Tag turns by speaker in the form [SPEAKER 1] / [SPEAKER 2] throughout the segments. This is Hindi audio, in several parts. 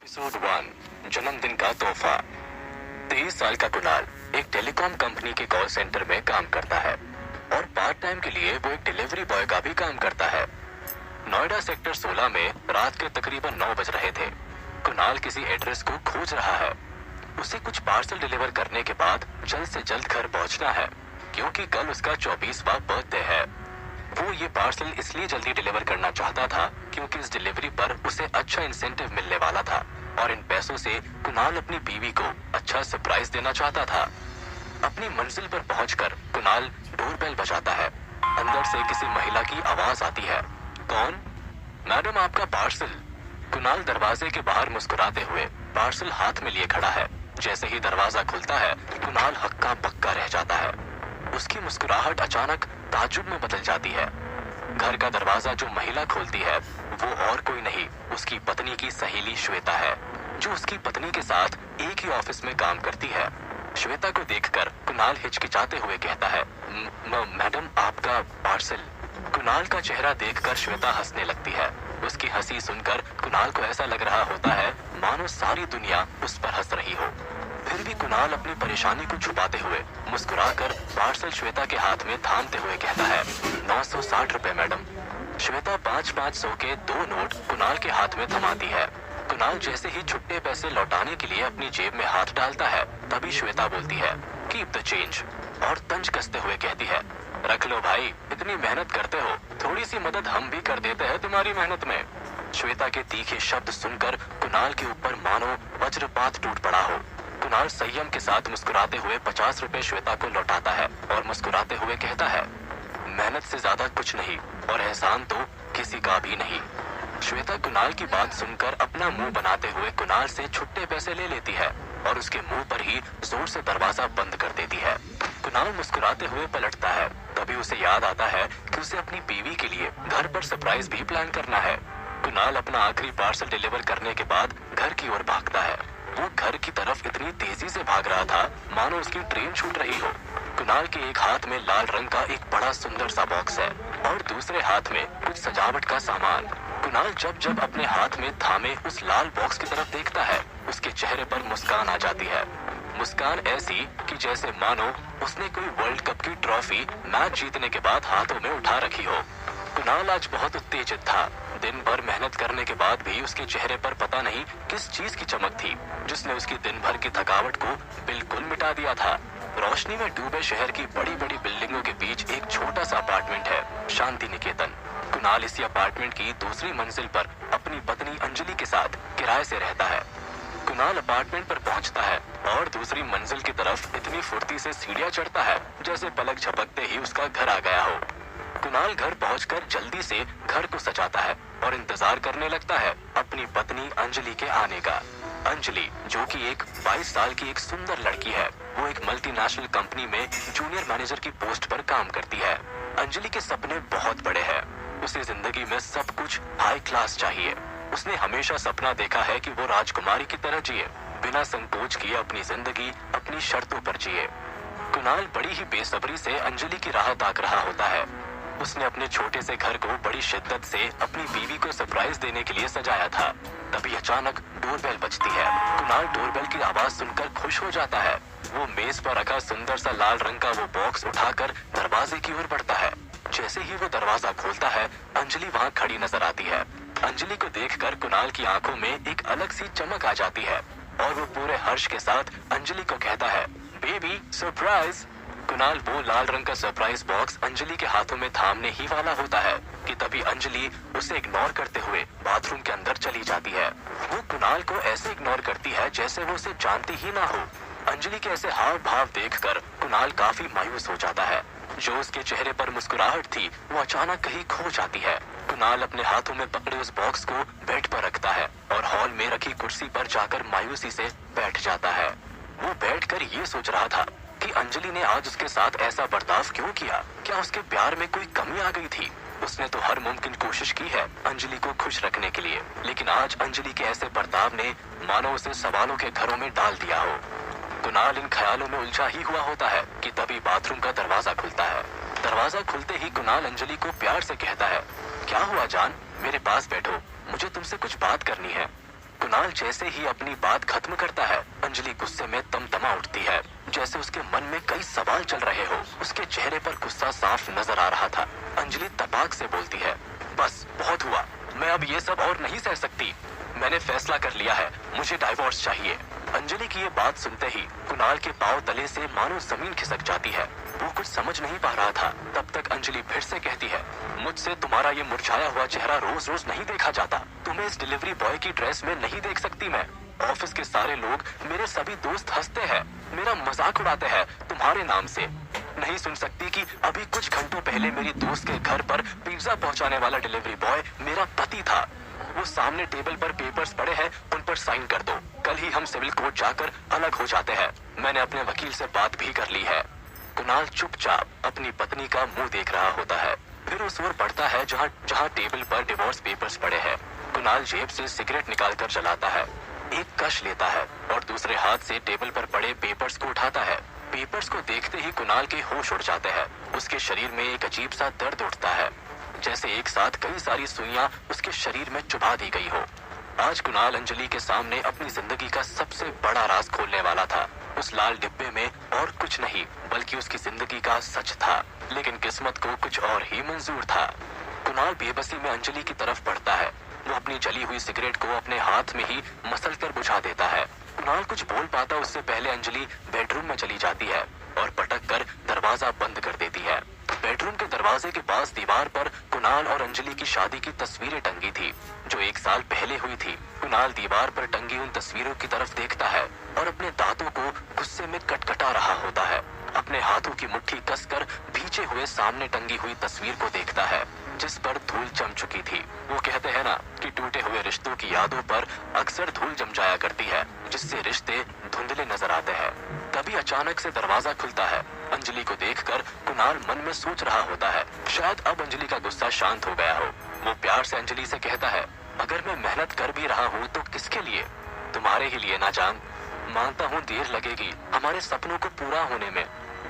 [SPEAKER 1] एपिसोड 1 जन्मदिन का तोहफा। 23 साल का कुणाल एक टेलीकॉम कंपनी के कॉल सेंटर में काम करता है और पार्ट टाइम के लिए वो एक डिलीवरी बॉय का भी काम करता है। नोएडा सेक्टर 16 में रात के तकरीबन 9 बज रहे थे। कुणाल किसी एड्रेस को खोज रहा है। उसे कुछ पार्सल डिलीवर करने के बाद जल्द से जल्द घर पहुंचना है क्योंकि कल उसका 24वां बर्थडे है। वो ये पार्सल इसलिए जल्दी डिलीवर करना चाहता था क्योंकि इस डिलीवरी पर उसे अच्छा इंसेंटिव मिलने वाला था और इन पैसों से कुणाल अपनी बीवी को अच्छा सरप्राइज देना चाहता था। अपनी मंजिल पर पहुंचकर कुणाल डोरबेल बजाता है। अंदर से किसी महिला की आवाज आती है। कौन? मैडम, आपका पार्सल। कुणाल दरवाजे के बाहर मुस्कुराते हुए पार्सल हाथ में लिए खड़ा है। जैसे ही दरवाजा खुलता है कुणाल हक्का बक्का रह जाता है। उसकी मुस्कुराहट अचानक ताज्जुब में बदल जाती है। घर का दरवाजा जो महिला खोलती है वो और कोई नहीं, उसकी पत्नी की सहेली श्वेता है, जो उसकी पत्नी के साथ एक ही ऑफिस में काम करती है। श्वेता को देखकर कुणाल हिचकिचाते हुए कहता है, मैडम, आपका पार्सल। कुणाल का चेहरा देखकर श्वेता हंसने लगती है। उसकी हंसी सुनकर कुणाल को ऐसा लग रहा होता है मानो सारी दुनिया उस पर हंस रही हो। फिर भी कुणाल अपनी परेशानी को छुपाते हुए मुस्कुराकर पार्सल श्वेता के हाथ में थामते हुए कहता है, 960 रुपए मैडम। श्वेता 500 के 2 नोट कुणाल के हाथ में थमाती है। कुणाल जैसे ही छुट्टे पैसे लौटाने के लिए अपनी जेब में हाथ डालता है तभी श्वेता बोलती है, कीप द चेंज, और तंज कसते हुए कहती है, रख लो भाई, इतनी मेहनत करते हो, थोड़ी सी मदद हम भी कर देते हैं तुम्हारी मेहनत में। श्वेता के तीखे शब्द सुनकर कुणाल के ऊपर मानो वज्रपात टूट पड़ा हो। कुणाल संयम के साथ मुस्कुराते हुए 50 रुपए श्वेता को लौटाता है और मुस्कुराते हुए कहता है, मेहनत से ज्यादा कुछ नहीं और एहसान तो किसी का भी नहीं। श्वेता कुणाल की बात सुनकर अपना मुंह बनाते हुए कुणाल से छुट्टे पैसे ले लेती है और उसके मुंह पर ही जोर से दरवाजा बंद कर देती है। कुणाल मुस्कुराते हुए पलटता है। तभी उसे याद आता है कि उसे अपनी बीवी के लिए घर पर सरप्राइज भी प्लान करना है। कुणाल अपना आखिरी पार्सल डिलीवर करने के बाद घर की ओर भागता है। वो घर की तरफ इतनी तेजी से भाग रहा था मानो उसकी ट्रेन छूट रही हो। कुणाल के एक हाथ में लाल रंग का एक बड़ा सुंदर सा बॉक्स है और दूसरे हाथ में कुछ सजावट का सामान। कुणाल जब जब अपने हाथ में थामे उस लाल बॉक्स की तरफ देखता है उसके चेहरे पर मुस्कान आ जाती है। मुस्कान ऐसी कि जैसे मानो उसने कोई वर्ल्ड कप की ट्रॉफी मैच जीतने के बाद हाथों में उठा रखी हो। कुणाल आज बहुत उत्तेजित था। दिन भर मेहनत करने के बाद भी उसके चेहरे पर पता नहीं किस चीज की चमक थी जिसने उसकी दिन भर की थकावट को बिल्कुल मिटा दिया था। रोशनी में डूबे शहर की बड़ी बड़ी बिल्डिंगों के बीच एक छोटा सा अपार्टमेंट है, शांति निकेतन। कुणाल इसी अपार्टमेंट की दूसरी मंजिल पर अपनी पत्नी अंजलि के साथ किराए से रहता है। कुणाल अपार्टमेंट पर पहुंचता है और दूसरी मंजिल की तरफ इतनी फुर्ती से सीढ़ियां चढ़ता है जैसे पलक झपकते ही उसका घर आ गया हो। कुणाल घर पहुंचकर जल्दी से घर को सजाता है और इंतजार करने लगता है अपनी पत्नी अंजलि के आने का। अंजलि, जो कि एक 22 साल की एक सुंदर लड़की है, वो एक मल्टीनेशनल कंपनी में जूनियर मैनेजर की पोस्ट पर काम करती है। अंजलि के सपने बहुत बड़े हैं। उसे जिंदगी में सब कुछ हाई क्लास चाहिए। उसने हमेशा सपना देखा है कि वो राजकुमारी की तरह जिए, बिना संकोच किए अपनी जिंदगी अपनी शर्तों पर जिए। कुणाल बड़ी ही बेसब्री से अंजलि की राह ताक रहा होता है। उसने अपने छोटे से घर को बड़ी शिद्दत से अपनी बीवी को सरप्राइज देने के लिए सजाया था। तभी अचानक डोरबेल बजती है। कुणाल डोरबेल की आवाज सुनकर खुश हो जाता है। वो मेज पर रखा सुंदर सा लाल रंग का वो बॉक्स उठाकर दरवाजे की ओर बढ़ता है। जैसे ही वो दरवाजा खोलता है अंजलि वहाँ खड़ी नजर आती है। अंजलि को देखकर कुणाल की आंखों में एक अलग सी चमक आ जाती है और वो पूरे हर्ष के साथ अंजलि को कहता है, बेबी सरप्राइज। कुणाल वो लाल रंग का सरप्राइज बॉक्स अंजलि के हाथों में थामने ही वाला होता है कि तभी अंजलि उसे इग्नोर करते हुए बाथरूम के अंदर चली जाती है। वो कुणाल को ऐसे इग्नोर करती है जैसे वो उसे जानती ही ना हो। अंजलि के ऐसे हाव भाव देखकर कुणाल काफी मायूस हो जाता है। जो उसके चेहरे पर मुस्कुराहट थी वो अचानक कहीं खो जाती है। कुणाल अपने हाथों में पकड़े उस बॉक्स को बेड पर रखता है और हॉल में रखी कुर्सी पर जाकर मायूसी से बैठ जाता है। वो बैठकर ये सोच रहा था कि अंजलि ने आज उसके साथ ऐसा बर्ताव क्यों किया। क्या उसके प्यार में कोई कमी आ गई थी? उसने तो हर मुमकिन कोशिश की है अंजलि को खुश रखने के लिए, लेकिन आज अंजलि के ऐसे बर्ताव ने मानो उसे सवालों के घरों में डाल दिया हो। कुणाल इन ख्यालों में उलझा ही हुआ होता है कि तभी बाथरूम का दरवाजा खुलता है। दरवाजा खुलते ही कुणाल अंजलि को प्यार से कहता है, क्या हुआ जान, मेरे पास बैठो, मुझे तुमसे कुछ बात करनी है। कुणाल जैसे ही अपनी बात खत्म करता है, अंजलि गुस्से में तमतमा उठती है, जैसे उसके मन में कई सवाल चल रहे हो। उसके चेहरे पर गुस्सा साफ नजर आ रहा था। अंजलि तपाक से बोलती है, बस बहुत हुआ, मैं अब ये सब और नहीं सह सकती। मैंने फैसला कर लिया है, मुझे डाइवोर्स चाहिए। अंजलि की ये बात सुनते ही कुणाल के पांव तले से मानो जमीन खिसक जाती है। वो कुछ समझ नहीं पा रहा था। तब तक अंजलि फिर से कहती है, मुझसे तुम्हारा ये मुरझाया हुआ चेहरा रोज रोज नहीं देखा जाता। तुम्हें इस डिलीवरी बॉय की ड्रेस में नहीं देख सकती मैं। ऑफिस के सारे लोग, मेरे सभी दोस्त हंसते हैं, मेरा मजाक उड़ाते हैं तुम्हारे नाम से। नहीं सुन सकती कि अभी कुछ घंटों पहले मेरी दोस्त के घर पर पिज्जा पहुंचाने वाला डिलीवरी बॉय मेरा पति था। वो सामने टेबल पर पेपर्स पड़े हैं, उन पर साइन कर दो। कल ही हम सिविल कोर्ट जाकर अलग हो जाते हैं। मैंने अपने वकील से बात भी कर ली है। कुणाल चुपचाप अपनी पत्नी का मुंह देख रहा होता है, फिर उस ओर बढ़ता है जहाँ जहाँ टेबल पर डिवोर्स पेपर्स पड़े हैं। कुणाल जेब से सिगरेट निकालकर जलाता है, एक कश लेता है और दूसरे हाथ से टेबल पर पड़े पेपर्स को उठाता है। पेपर्स को देखते ही कुणाल के होश उड़ जाते हैं। उसके शरीर में एक अजीब सा दर्द उठता है, जैसे एक साथ कई सारी सुइयां उसके शरीर में चुभा दी गई हो। आज कुणाल अंजलि के सामने अपनी जिंदगी का सबसे बड़ा राज खोलने वाला था। उस लाल डिब्बे में और कुछ नहीं बल्कि उसकी जिंदगी का सच था, लेकिन किस्मत को कुछ और ही मंजूर था। कुणाल बेबसी में अंजलि की तरफ बढ़ता है। वो अपनी जली हुई सिगरेट को अपने हाथ में ही मसल कर बुझा देता है। कुणाल कुछ बोल पाता उससे पहले अंजलि बेडरूम में चली जाती है और पटक कर दरवाजा बंद कर देती है। बेडरूम के दरवाजे के पास दीवार पर कुणाल और अंजलि की शादी की तस्वीरें टंगी थी, जो एक साल पहले हुई थी। कुणाल दीवार पर टंगी उन तस्वीरों की तरफ देखता है और अपने दांतों को गुस्से में कटकटा रहा होता है। अपने हाथों की मुट्ठी कसकर भींचे हुए सामने टंगी हुई तस्वीर को देखता है, जिस पर धूल जम चुकी थी। वो कहते हैं ना कि टूटे हुए रिश्तों की यादों पर अक्सर धूल जम जाया करती है, जिससे रिश्ते धुंधले नजर आते हैं। तभी अचानक से दरवाजा खुलता है। अंजलि को देखकर कुणाल मन में सोच रहा होता है, शायद अब अंजलि का गुस्सा शांत हो गया हो। वो प्यार से अंजलि से कहता है, अगर मैं मेहनत कर भी रहा हूँ तो किसके लिए? तुम्हारे ही लिए ना जान। मानता हूँ देर लगेगी हमारे सपनों को पूरा होने में,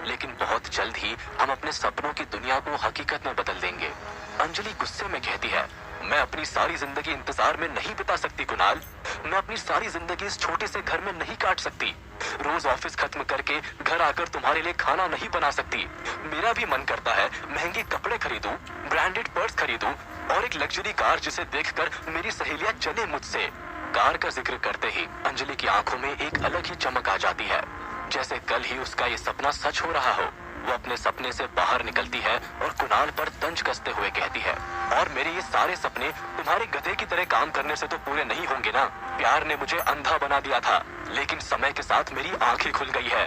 [SPEAKER 1] लेकिन बहुत जल्द ही हम अपने सपनों की दुनिया को हकीकत में बदल देंगे। अंजलि गुस्से में कहती है, मैं अपनी सारी जिंदगी इंतजार में नहीं बिता सकती कुणाल। मैं अपनी सारी जिंदगी इस छोटे से घर में नहीं काट सकती। रोज ऑफिस खत्म करके घर आकर तुम्हारे लिए खाना नहीं बना सकती। मेरा भी मन करता है महंगे कपड़े खरीदूं, ब्रांडेड पर्स खरीदूं और एक लग्जरी कार जिसे देखकर मेरी सहेलियां चले मुझसे। कार का जिक्र करते ही अंजलि की आंखों में एक अलग ही चमक आ जाती है, जैसे कल ही उसका ये सपना सच हो रहा हो। वो अपने सपने से बाहर निकलती है और कुणाल पर तंज कसते हुए कहती है, और मेरे ये सारे सपने तुम्हारे गधे की तरह काम करने से तो पूरे नहीं होंगे ना। प्यार ने मुझे अंधा बना दिया था, लेकिन समय के साथ मेरी आंखें खुल गई है।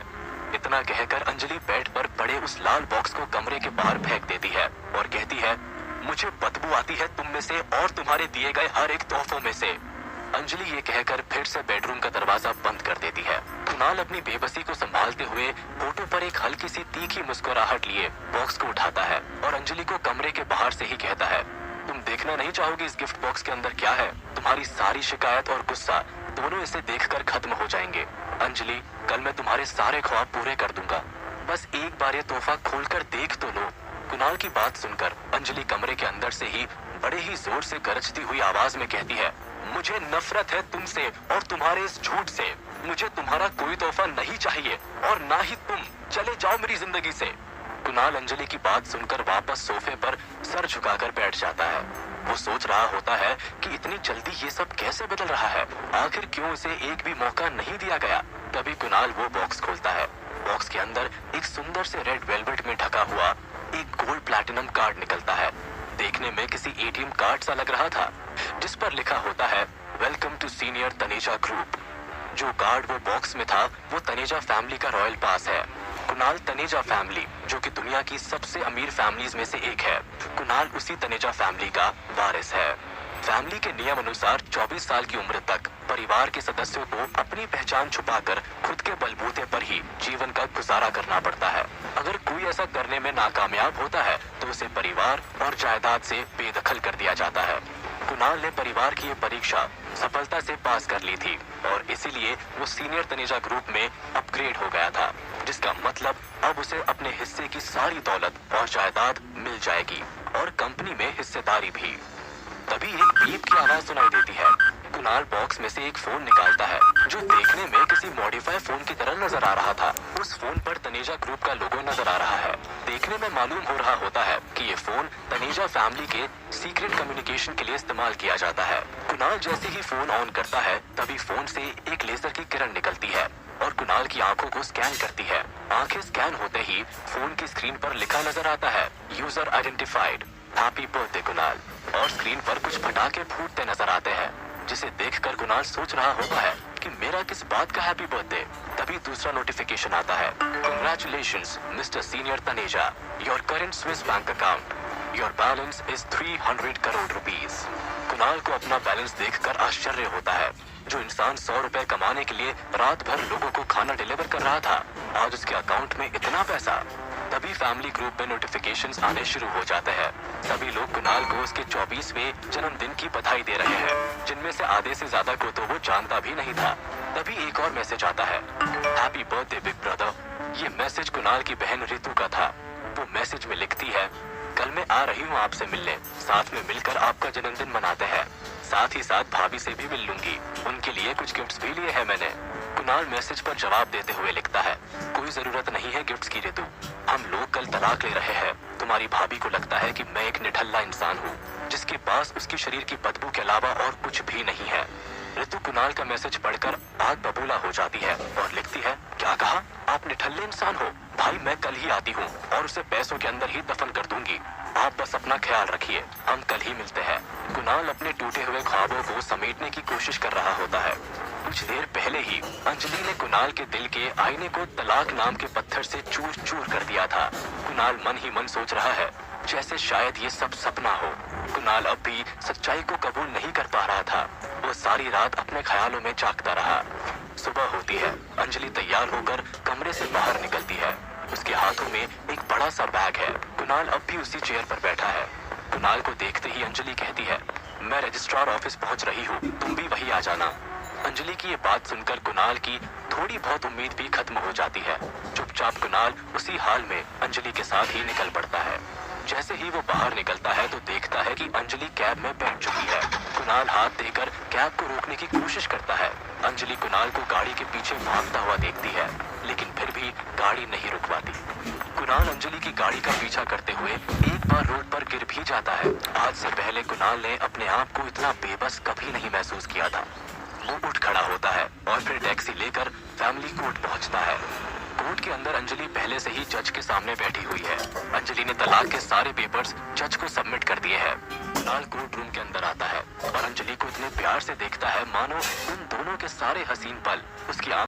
[SPEAKER 1] इतना कहकर अंजलि बेड पर पड़े उस लाल बॉक्स को कमरे के बाहर फेंक देती है और कहती है, मुझे बदबू आती है तुम में से और तुम्हारे दिए गए हर एक तोहफों में से। अंजलि ये कहकर फिर से बेडरूम का दरवाजा बंद कर देती है। कुणाल अपनी बेबसी को संभालते हुए होठों पर एक हल्की सी तीखी मुस्कुराहट लिए बॉक्स को उठाता है और अंजलि को कमरे के बाहर से ही कहता है, तुम देखना नहीं चाहोगी इस गिफ्ट बॉक्स के अंदर क्या है? तुम्हारी सारी शिकायत और गुस्सा दोनों इसे देखकर खत्म हो जाएंगे। अंजलि, कल मैं तुम्हारे सारे ख्वाब पूरे कर दूंगा। बस एक बार ये तोहफा खोलकर देख तो लो। कुणाल की बात सुनकर अंजलि कमरे के अंदर से ही बड़े ही जोर से गरजती हुई आवाज में कहती है, मुझे नफरत है तुमसे और तुम्हारे इस झूठ से। मुझे तुम्हारा कोई तोहफा नहीं चाहिए और ना ही तुम। चले जाओ मेरी जिंदगी से। कुणाल अंजलि की बात सुनकर वापस सोफे पर सर झुकाकर बैठ जाता है। वो सोच रहा होता है कि इतनी जल्दी ये सब कैसे बदल रहा है, आखिर क्यों इसे एक भी मौका नहीं दिया गया। तभी कुणाल वो बॉक्स खोलता है। बॉक्स के अंदर एक सुंदर से रेड वेलवेट में ढका हुआ एक गोल्ड प्लैटिनम कार्ड निकलता है। देखने में किसी एटीएम कार्ड सा लग रहा था, जिस पर लिखा होता है, welcome to senior Taneja group. जो कार्ड वो बॉक्स में था वो तनेजा फैमिली का रॉयल पास है। कुणाल तनेजा फैमिली, जो कि दुनिया की सबसे अमीर फैमिलीज में से एक है, कुणाल उसी तनेजा फैमिली का वारिस है। फैमिली के नियम अनुसार 24 साल की उम्र तक परिवार के सदस्यों को अपनी पहचान छुपाकर खुद के बलबूते पर ही जीवन का गुजारा करना पड़ता है। अगर कोई ऐसा करने में नाकामयाब होता है तो उसे परिवार और जायदाद से बेदखल कर दिया जाता है। कुणाल ने परिवार की ये परीक्षा सफलता से पास कर ली थी और इसीलिए वो सीनियर तनेजा ग्रुप में अपग्रेड हो गया था, जिसका मतलब अब उसे अपने हिस्से की सारी दौलत और जायदाद मिल जाएगी और कंपनी में हिस्सेदारी भी। तभी एक बीप की आवाज सुनाई देती है। कुणाल बॉक्स में से एक फोन निकालता है जो देखने में किसी मॉडिफाई फोन की तरह नजर आ रहा था। उस फोन पर तनेजा ग्रुप का लोगो नजर आ रहा है। देखने में मालूम हो रहा होता है कि ये फोन तनेजा फैमिली के सीक्रेट कम्युनिकेशन के लिए इस्तेमाल किया जाता है। कुणाल जैसे ही फोन ऑन करता है तभी फोन से एक लेजर की किरण निकलती है और कुणाल की आंखों को स्कैन करती है। आंखें स्कैन होते ही फोन की स्क्रीन पर लिखा नजर आता है, user identified, happy birthday Kunal. और स्क्रीन पर कुछ पटाखे फूटते नजर आते हैं जिसे देखकर कुणाल सोच रहा होता है कि मेरा किस बात का हैप्पी बर्थडे। तभी दूसरा नोटिफिकेशन आता है, congratulations mister senior Taneja, your current Swiss bank account, your balance is 300 crore rupees. Kunal को अपना बैलेंस देखकर आश्चर्य होता है। जो इंसान 100 रुपए कमाने के लिए रात भर लोगों को खाना डिलीवर कर रहा था, आज उसके अकाउंट में इतना पैसा। तभी फैमिली ग्रुप में नोटिफिकेशंस आने शुरू हो जाते हैं। सभी लोग कुणाल को उसके 24वें जन्मदिन की बधाई दे रहे हैं, जिनमें से आधे से ज्यादा को तो वो जानता भी नहीं था। तभी एक और मैसेज आता है, हैप्पी बर्थडे बिग ब्रदर। ये मैसेज कुणाल की बहन रितु का था। वो मैसेज में लिखती है, कल मैं आ रही हूँ आपसे मिलने, साथ में मिलकर आपका जन्मदिन मनाते हैं। साथ ही साथ भाभी से भी मिल लूंगी, उनके लिए कुछ गिफ्ट्स भी लिए हैं मैंने। कुणाल मैसेज पर जवाब देते हुए लिखता है, कोई जरूरत नहीं है गिफ्ट्स की रितु, हम लोग कल तलाक ले रहे हैं। तुम्हारी भाभी को लगता है कि मैं एक निठल्ला इंसान हूँ जिसके पास उसके शरीर की बदबू के अलावा और कुछ भी नहीं है। रितु कुणाल का मैसेज पढ़कर आग बबूला हो जाती है और लिखती है, क्या कहा, आप निठल्ले इंसान हो? भाई मैं कल ही आती हूँ और उसे पैसों के अंदर ही दफन कर दूंगी। आप बस अपना ख्याल रखिए, हम कल ही मिलते हैं। कुणाल अपने टूटे हुए ख्वाबों को समेटने की कोशिश कर रहा होता है। कुछ देर पहले ही अंजलि ने कुणाल के दिल के आईने को तलाक नाम के पत्थर से चूर चूर कर दिया था। कुणाल मन ही मन सोच रहा है जैसे शायद ये सब सपना हो। कुणाल अब भी सच्चाई को कबूल नहीं कर पा रहा था। वो सारी रात अपने ख्यालों में जागता रहा। सुबह होती है, अंजलि तैयार होकर कमरे से बाहर निकलती है। उसके हाथों में एक बड़ा सा बैग है। कुणाल अब भी उसी चेयर पर बैठा है। कुणाल को देखते ही अंजलि कहती है, मैं रजिस्ट्रार ऑफिस पहुंच रही हूँ, तुम भी वही आ जाना। अंजलि की ये बात सुनकर कुणाल की थोड़ी बहुत उम्मीद भी खत्म हो जाती है। चुपचाप कुणाल उसी हाल में अंजलि के साथ ही निकल पड़ता है। जैसे ही वो बाहर निकलता है तो देखता है कि अंजलि कैब में बैठ चुकी है। कुणाल हाथ देकर कैब को रोकने की कोशिश करता है। अंजलि कुणाल को गाड़ी के पीछे भागता हुआ देखती है, लेकिन फिर भी गाड़ी नहीं रुकवाती। कुणाल अंजलि की गाड़ी का पीछा करते हुए एक बार रोड पर गिर भी जाता है। आज से पहले कुणाल ने अपने आप को इतना बेबस कभी नहीं महसूस किया था। वो उठ खड़ा होता है और फिर टैक्सी लेकर फैमिली कोर्ट पहुंचता है। कोर्ट के अंदर अंजलि पहले से ही जज के सामने बैठी हुई है। अंजलि ने तलाक के सारे पेपर्स जज को सबमिट कर दिए हैं। कुणाल कोर्ट रूम के अंदर आता है और अंजलि को इतने प्यार से देखता है मानो उन दोनों के सारे हसीन पल उसकी